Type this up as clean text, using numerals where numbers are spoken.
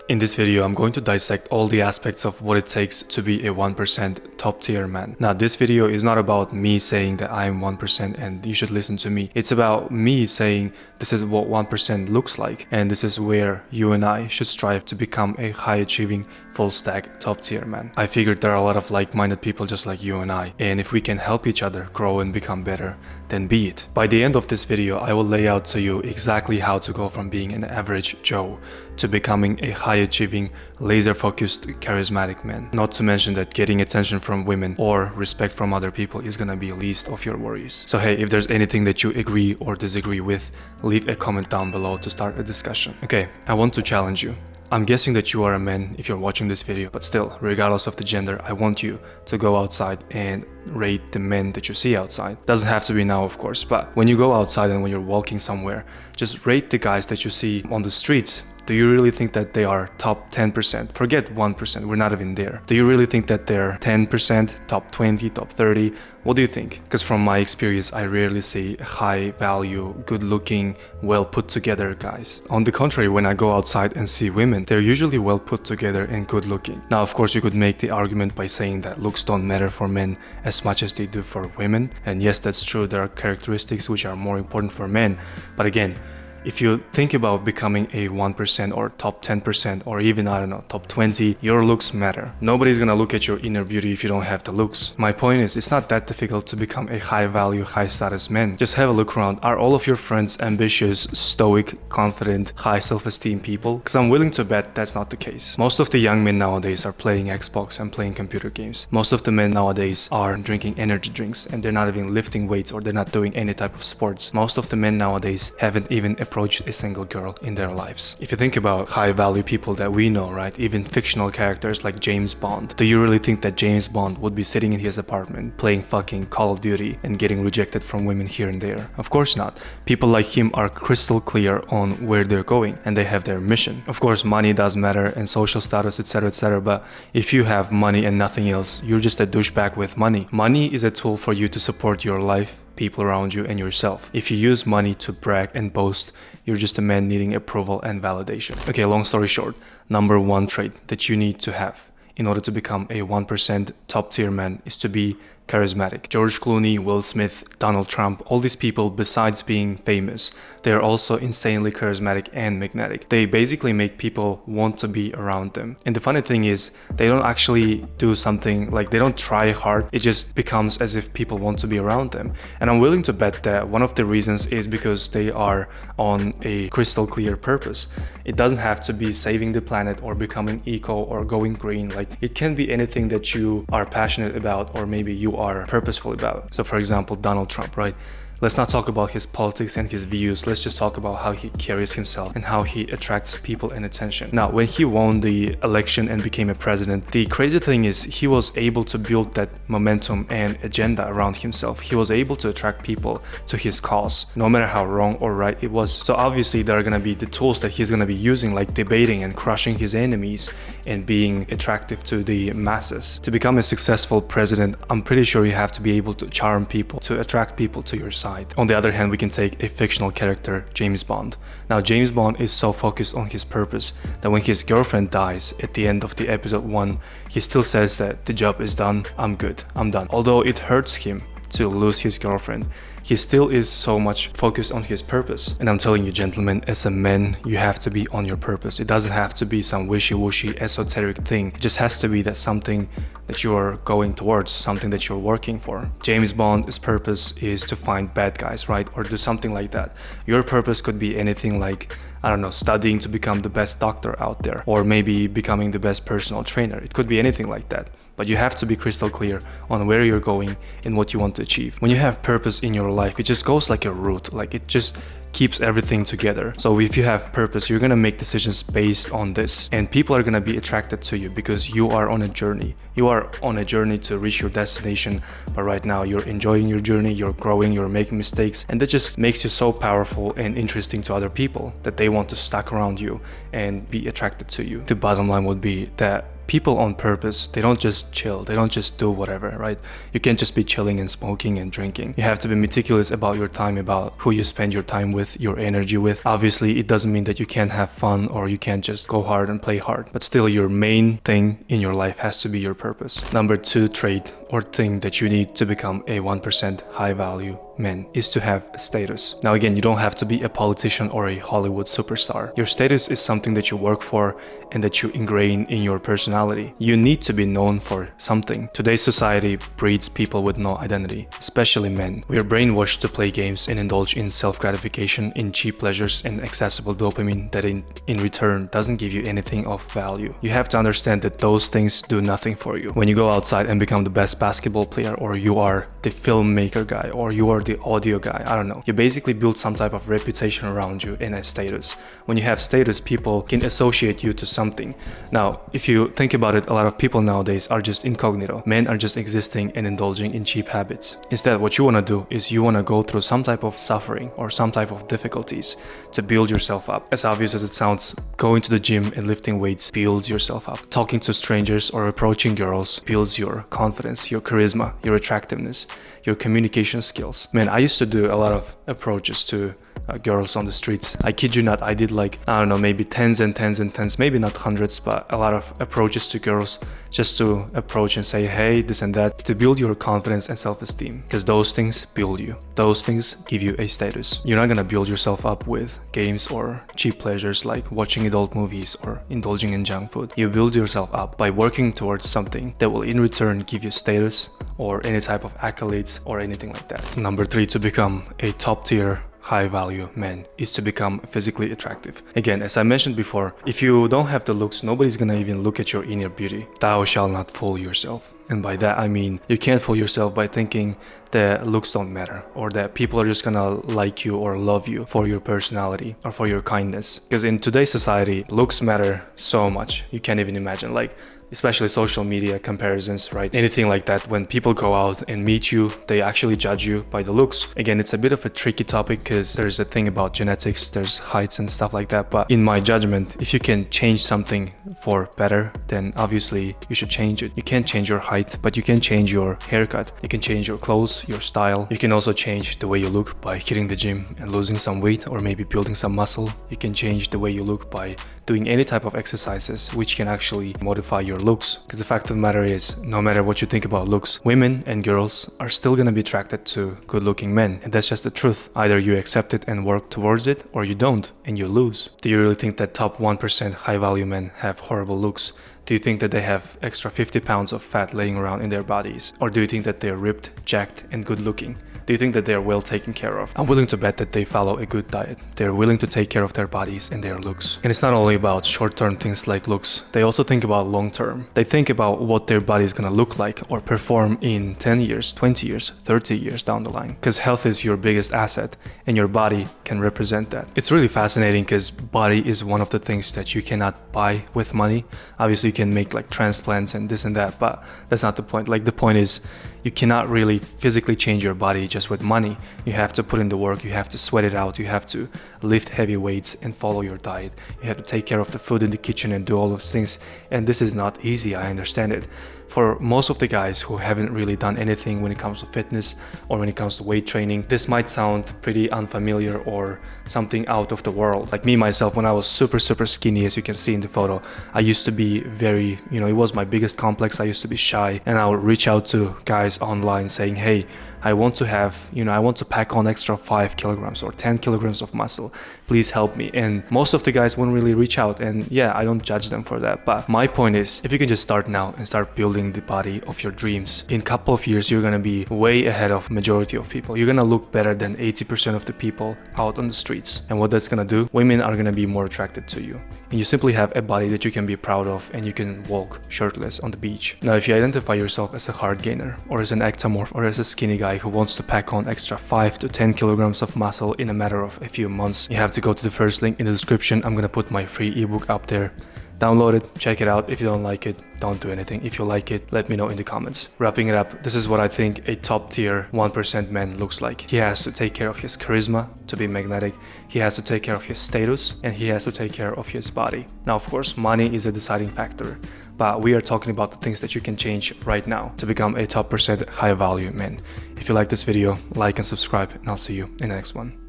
In this video, I'm going to dissect all the aspects of what it takes to be a 1% top tier man. Now, this video is not about me saying that I am 1% and you should listen to me. It's about me saying this is what 1% looks like, and this is where you and I should strive to become a high achieving, full stack top tier man. I figured there are a lot of like-minded people just like you and I, and if we can help each other grow and become better, then be it. By the end of this video, I will lay out to you exactly how to go from being an average Joe to becoming a high achieving, laser focused, charismatic man. Not to mention that getting attention from women or respect from other people is gonna be least of your worries. So hey, if there's anything that you agree or disagree with, leave a comment down below to start a discussion. Okay, I want to challenge you. I'm guessing that you are a man if you're watching this video, but still, regardless of the gender, I want you to go outside and rate the men that you see outside. Doesn't have to be now, of course, but when you go outside and when you're walking somewhere, just rate the guys that you see on the streets. Do you really think that they are top 10%? Forget 1%, we're not even there. Do you really think that they're 10%, top 20, top 30? What do you think? Because from my experience, I rarely see high value, good looking, well put together guys. On the contrary, when I go outside and see women, they're usually well put together and good looking. Now, of course, you could make the argument by saying that looks don't matter for men as much as they do for women. And yes, that's true, there are characteristics which are more important for men. But again, if you think about becoming a 1% or top 10% or even, I don't know, top 20, your looks matter. Nobody's gonna look at your inner beauty if you don't have the looks. My point is, it's not that difficult to become a high value, high status man. Just have a look around. Are all of your friends ambitious, stoic, confident, high self-esteem people? Because I'm willing to bet that's not the case. Most of the young men nowadays are playing Xbox and playing computer games. Most of the men nowadays are drinking energy drinks and they're not even lifting weights or they're not doing any type of sports. Most of the men nowadays haven't even approach a single girl in their lives. If you think about high value people that we know, right, even fictional characters like James Bond, do you really think that James Bond would be sitting in his apartment playing fucking Call of Duty and getting rejected from women here and there? Of course not. People like him are crystal clear on where they're going and they have their mission. Of course, money does matter and social status, etc., but if you have money and nothing else, you're just a douchebag with money. Money is a tool for you to support your life, people around you, and yourself. If you use money to brag and boast, you're just a man needing approval and validation. Okay, long story short, number one trait that you need to have in order to become a 1% top tier man is to be charismatic. George Clooney, Will Smith, Donald Trump, all these people, besides being famous, they are also insanely charismatic and magnetic. They basically make people want to be around them. And the funny thing is, they don't actually do something, like they don't try hard. It just becomes as if people want to be around them. And I'm willing to bet that one of the reasons is because they are on a crystal clear purpose. It doesn't have to be saving the planet or becoming eco or going green. Like, it can be anything that you are passionate about or maybe you are purposeful about. So for example, Donald Trump, right? Let's not talk about his politics and his views. Let's just talk about how he carries himself and how he attracts people and attention. Now, when he won the election and became a president, the crazy thing is he was able to build that momentum and agenda around himself. He was able to attract people to his cause, no matter how wrong or right it was. So obviously there are gonna be the tools that he's gonna be using, like debating and crushing his enemies and being attractive to the masses. To become a successful president, I'm pretty sure you have to be able to charm people, to attract people to your side. On the other hand, we can take a fictional character, James Bond. Now, James Bond is so focused on his purpose that when his girlfriend dies at the end of the episode 1, he still says that the job is done, I'm good, I'm done. Although it hurts him to lose his girlfriend, he still is so much focused on his purpose. And I'm telling you, gentlemen, as a man, you have to be on your purpose. It doesn't have to be some wishy-washy esoteric thing. It just has to be that something that you are going towards, something that you're working for. James Bond's purpose is to find bad guys, right? Or do something like that. Your purpose could be anything like, I don't know, studying to become the best doctor out there, or maybe becoming the best personal trainer. It could be anything like that. But you have to be crystal clear on where you're going and what you want to achieve. When you have purpose in your life, it just goes like a root, like it just keeps everything together. So if you have purpose, you're gonna make decisions based on this, and people are gonna be attracted to you because you are on a journey. You are on a journey to reach your destination, but right now you're enjoying your journey, you're growing, you're making mistakes, and that just makes you so powerful and interesting to other people that they want to stuck around you and be attracted to you. The bottom line would be that people on purpose, they don't just chill, they don't just do whatever, right? You can't just be chilling and smoking and drinking. You have to be meticulous about your time, about who you spend your time with, your energy with. Obviously, it doesn't mean that you can't have fun or you can't just go hard and play hard, but still your main thing in your life has to be your purpose. Number 2 trait or thing that you need to become a 1% high value man is to have status. Now again, you don't have to be a politician or a Hollywood superstar. Your status is something that you work for and that you ingrain in your personality. You need to be known for something. Today's society breeds people with no identity, especially men. We are brainwashed to play games and indulge in self-gratification, in cheap pleasures and accessible dopamine that in return doesn't give you anything of value. You have to understand that those things do nothing for you. When you go outside and become the best basketball player, or you are the filmmaker guy, or you are the audio guy, I don't know. You basically build some type of reputation around you and a status. When you have status, people can associate you to something. Now, if you think about it, a lot of people nowadays are just incognito. Men are just existing and indulging in cheap habits. Instead, what you want to do is you want to go through some type of suffering or some type of difficulties to build yourself up. As obvious as it sounds, going to the gym and lifting weights builds yourself up. Talking to strangers or approaching girls builds your confidence, your charisma, your attractiveness, your communication skills. Man, I used to do a lot of approaches to girls on the streets. I kid you not, I did like, I don't know, maybe tens and tens and tens, maybe not hundreds, but a lot of approaches to girls just to approach and say, hey, this and that, to build your confidence and self-esteem, because those things build you. Those things give you a status. You're not gonna build yourself up with games or cheap pleasures like watching adult movies or indulging in junk food. You build yourself up by working towards something that will in return give you status or any type of accolades or anything like that. Number 3, to become a top tier high value man is to become physically attractive. Again, as I mentioned before, if you don't have the looks, nobody's gonna even look at your inner beauty. Thou shalt not fool yourself. And by that I mean, you can't fool yourself by thinking that looks don't matter, or that people are just gonna like you or love you for your personality or for your kindness. Because in today's society, looks matter so much. You can't even imagine, like, especially social media comparisons, right? Anything like that. When people go out and meet you, they actually judge you by the looks. Again, it's a bit of a tricky topic because there's a thing about genetics, there's heights and stuff like that. But in my judgment, if you can change something for better, then obviously you should change it. You can't change your height, but you can change your haircut. You can change your clothes, your style. You can also change the way you look by hitting the gym and losing some weight or maybe building some muscle. You can change the way you look by doing any type of exercises which can actually modify your looks. Because the fact of the matter is, no matter what you think about looks, women and girls are still gonna be attracted to good looking men, and that's just the truth. Either you accept it and work towards it, or you don't and you lose. Do you really think that top 1% high value men have horrible looks? Do you think that they have extra 50 pounds of fat laying around in their bodies? Or do you think that they're ripped, jacked and good looking? Do you think that they're well taken care of? I'm willing to bet that they follow a good diet. They're willing to take care of their bodies and their looks. And it's not only about short-term things like looks. They also think about long-term. They think about what their body is gonna look like or perform in 10 years, 20 years, 30 years down the line. Because health is your biggest asset and your body can represent that. It's really fascinating because body is one of the things that you cannot buy with money. Obviously, you can make like transplants and this and that, but that's not the point. Like, the point is, you cannot really physically change your body just with money. You have to put in the work, you have to sweat it out, you have to lift heavy weights and follow your diet. You have to take care of the food in the kitchen and do all those things. And this is not easy, I understand it. For most of the guys who haven't really done anything when it comes to fitness or when it comes to weight training, this might sound pretty unfamiliar or something out of the world. Like me myself, when I was super skinny, as you can see in the photo, I used to be very, it was my biggest complex. I used to be shy, and I would reach out to guys online saying, hey, I want to have, I want to pack on extra 5 kilograms or 10 kilograms of muscle. Please help me. And most of the guys wouldn't really reach out. And yeah, I don't judge them for that. But my point is, if you can just start now and start building the body of your dreams, in a couple of years, you're going to be way ahead of majority of people. You're going to look better than 80% of the people out on the streets. And what that's going to do, women are going to be more attracted to you. And you simply have a body that you can be proud of, and you can walk shirtless on the beach. Now, if you identify yourself as a hard gainer or as an ectomorph or as a skinny guy who wants to pack on extra 5 to 10 kilograms of muscle in a matter of a few months, you have to go to the first link in the description. I'm gonna put my free ebook up there. Download it, check it out. If you don't like it, don't do anything. If you like it, let me know in the comments. Wrapping it up, this is what I think a top tier 1% man looks like. He has to take care of his charisma to be magnetic. He has to take care of his status, and he has to take care of his body. Now, of course, money is a deciding factor, but we are talking about the things that you can change right now to become a top percent high value man. If you like this video, like and subscribe, and I'll see you in the next one.